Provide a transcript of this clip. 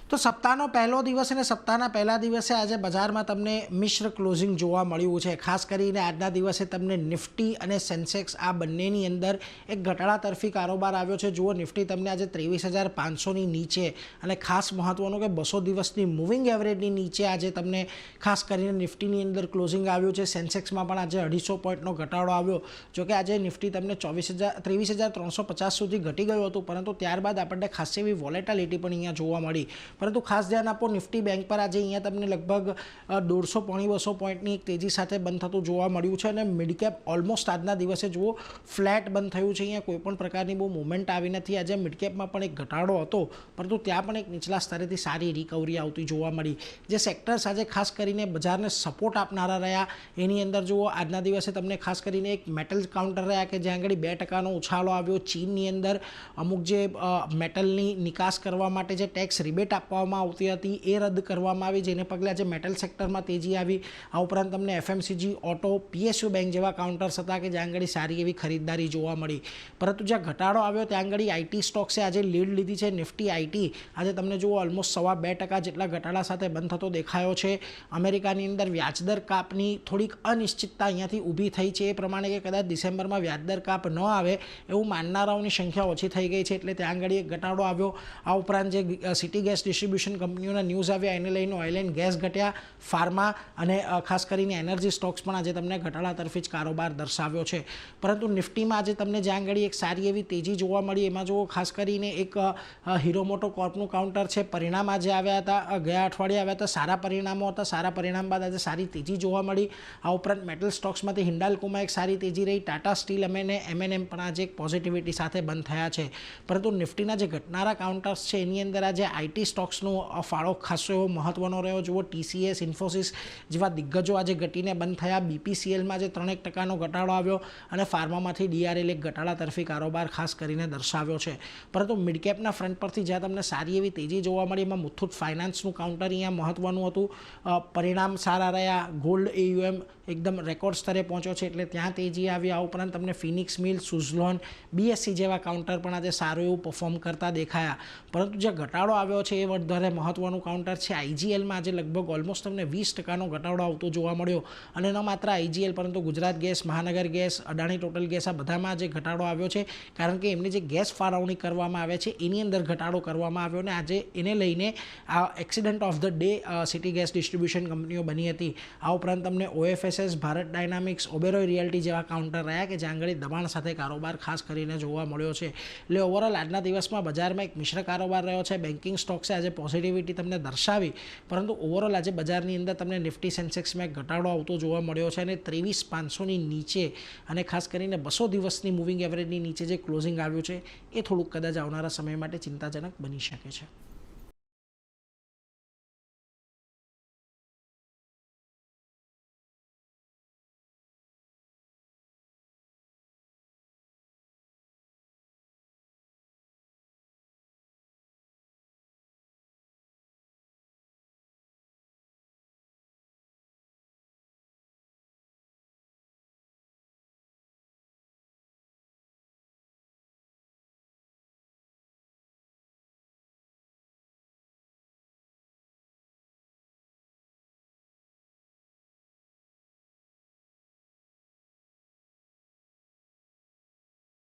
તો સપ્તાહનો પહેલો દિવસ અને સપ્તાહના પહેલા દિવસે આજે બજારમાં તમને મિશ્ર ક્લોઝિંગ જોવા મળ્યું છે। ખાસ કરીને આજના દિવસે તમને નિફ્ટી અને સેન્સેક્સ આ બંનેની અંદર એક ઘટાડા તરફી કારોબાર આવ્યો છે। જુઓ, નિફ્ટી તમને આજે 23,500ની નીચે અને ખાસ મહત્વનું કે 200 દિવસની મૂવિંગ એવરેજની નીચે આજે તમને ખાસ કરીને નિફ્ટીની અંદર ક્લોઝિંગ આવ્યું છે। સેન્સેક્સમાં પણ આજે 250 પોઈન્ટનો ઘટાડો આવ્યો। જોકે આજે નિફ્ટી તમને 23,350 સુધી ઘટી ગયું હતું, પરંતુ ત્યારબાદ આપણને ખાસી એવી વોલેટિલિટી પણ અહીંયા જોવા મળી। પરંતુ ખાસ ધ્યાન આપો, નિફ્ટી બેંક પર આજે અહીંયા તમને લગભગ 150-200 પોઈન્ટની એક તેજી સાથે બંધ થતું જોવા મળ્યું છે અને મિડ કેપ ઓલમોસ્ટ આજના દિવસે જુઓ ફ્લેટ બંધ થયું છે। અહીંયા કોઈ પણ પ્રકારની બહુ મુવમેન્ટ આવી નથી। આજે મિડ કેપમાં પણ એક ઘટાડો હતો, પરંતુ ત્યાં પણ એક નીચલા સ્તરેથી સારી રિકવરી આવતી જોવા મળી। જે સેક્ટર્સ આજે ખાસ કરીને બજારને સપોર્ટ આપનારા રહ્યા એની અંદર જુઓ આજના દિવસે તમને ખાસ કરીને એક મેટલ કાઉન્ટર રહ્યા કે જ્યાં આગળ 2%નો ઉછાળો આવ્યો। ચીનની અંદર અમુક જે મેટલની નિકાસ કરવા માટે જે ટેક્સ રિબેટ આપવામાં આવતી હતી એ રદ કરવામાં આવી, જેને પગલે આજે મેટલ સેક્ટરમાં તેજી આવી। આ ઉપરાંત તમને એફએમસીજી, ઓટો, પીએસયુ બેંક જેવા કાઉન્ટર્સ હતા કે જ્યાં આગળ સારી એવી ખરીદદારી જોવા મળી। પરંતુ જ્યાં ઘટાડો આવ્યો ત્યાં આગળ આઈટી સ્ટોક્સે આજે લીડ લીધી છે। નિફ્ટી આઈટી આજે તમને જુઓ ઓલમોસ્ટ 2.25% જેટલા ઘટાડા સાથે બંધ થતો દેખાયો છે। અમેરિકાની અંદર વ્યાજદર કાપની થોડીક અનિશ્ચિતતા અહીંયાથી ઊભી થઈ છે, એ પ્રમાણે કે કદાચ ડિસેમ્બરમાં વ્યાજદર કાપ ન આવે એવું માનનારાઓની સંખ્યા ઓછી થઈ ગઈ છે, એટલે ત્યાં આગળ એક ઘટાડો આવ્યો। આ ઉપરાંત જે સિટી ગેસ ડિસ્ટ્રીબ્યુશન કંપનીઓના ન્યૂઝ આવ્યા એને લઈને ઓઇલ એન્ડ ગેસ ઘટ્યા, ફાર્મા અને ખાસ કરીને એનર્જી સ્ટોક્સ પણ આજે તમને ઘટાડા તરફી જ કારોબાર દર્શાવ્યો છે। પરંતુ નિફ્ટીમાં આજે તમને જ્યાં આગળ એક સારી એવી તેજી જોવા મળી એમાં જુઓ ખાસ કરીને એક હીરો મોટો કોર્પનું કાઉન્ટર છે। પરિણામ આજે આવ્યા હતા, ગયા અઠવાડિયે આવ્યા હતા, સારા પરિણામો હતા। સારા પરિણામ બાદ આજે સારી તેજી જોવા મળી। આ ઉપરાંત મેટલ સ્ટોક્સમાંથી હિન્ડાલ્કોમાં એક સારી તેજી રહી। ટાટા સ્ટીલ એમએનએમ પણ આજે એક પોઝિટિવિટી સાથે બંધ થયા છે। પરંતુ નિફ્ટીના જે ઘટનારા કાઉન્ટર્સ છે એની અંદર આજે આઈટી સ્ટોક્સનો ફાળો ખાસો એવો મહત્વનો રહ્યો। જુઓ, ટીસીએસ, ઇન્ફોસિસ જેવા દિગ્ગજો આજે ઘટીને બંધ થયા। બીપીસીએલમાં આજે 3% ઘટાડો આવ્યો અને ફાર્મામાંથી ડીઆરએલ એક ઘટાડા તરફી કારોબાર ખાસ કરીને દર્શાવ્યો છે। પરંતુ મિડકેપના ફ્રન્ટ પરથી જ્યાં તમને સારી એવી તેજી જોવા મળી એમાં મુથુટ ફાઇનાન્સનું કાઉન્ટર અહીંયા મહત્વનું હતું। પરિણામ સારા રહ્યા। ગોલ્ડ એયુએમ એકદમ રેકોર્ડ સ્તરે પહોંચ્યો છે, એટલે ત્યાં તેજી આવી। આ ઉપરાંત તમને ફિનિક્સ મિલ, સુઝલોન, બીએસસી જેવા કાઉન્ટર પણ આજે સારું એવું પરફોર્મ કરતા દેખાયા। પરંતુ જે ઘટાડો આવ્યો છે એ વધારે મહત્વનું કાઉન્ટર છે આઈજીએલમાં। આજે લગભગ ઓલમોસ્ટ તમને 20%નો ઘટાડો આવતો જોવા મળ્યો અને ન માત્ર આઈજીએલ પરંતુ ગુજરાત ગેસ, મહાનગર ગેસ, અદાણી ટોટલ ગેસ આ બધામાં આજે ઘટાડો આવ્યો છે, કારણ કે એમની જે ગેસ ફાળવણી કરવામાં આવે છે એની અંદર ઘટાડો કરવામાં આવ્યો અને આજે એને લઈને આ accident of the day city gas distribution કંપનીઓ બની હતી। આ ઉપરાંત તમને ઓએફએસએસ, ભારત ડાયનામિક્સ, ઓબેરોય રિયલ્ટી જેવા કાઉન્ટર રહ્યા કે જ્યાં આગળ દબાણ સાથે કારોબાર ખાસ કરીને જોવા મળ્યો છે। એટલે ઓવરઓલ આજના દિવસમાં બજારમાં એક મિશ્ર કારોબાર રહ્યો છે। બેન્કિંગ સ્ટોક્સે આજે પોઝિટિવિટી તમને દર્શાવી, પરંતુ ઓવરઓલ આજે બજારની અંદર તમને નિફ્ટી સેન્સેક્સમાં એક ઘટાડો આવતો જોવા મળ્યો છે અને 23,500ની નીચે અને ખાસ કરીને 200 દિવસની મૂવિંગ એવરેજની નીચે જે ક્લોઝિંગ આવ્યું છે એ થોડુંક કદાચ આવનારા સમય માટે ચિંતાજનક બની શકે છે।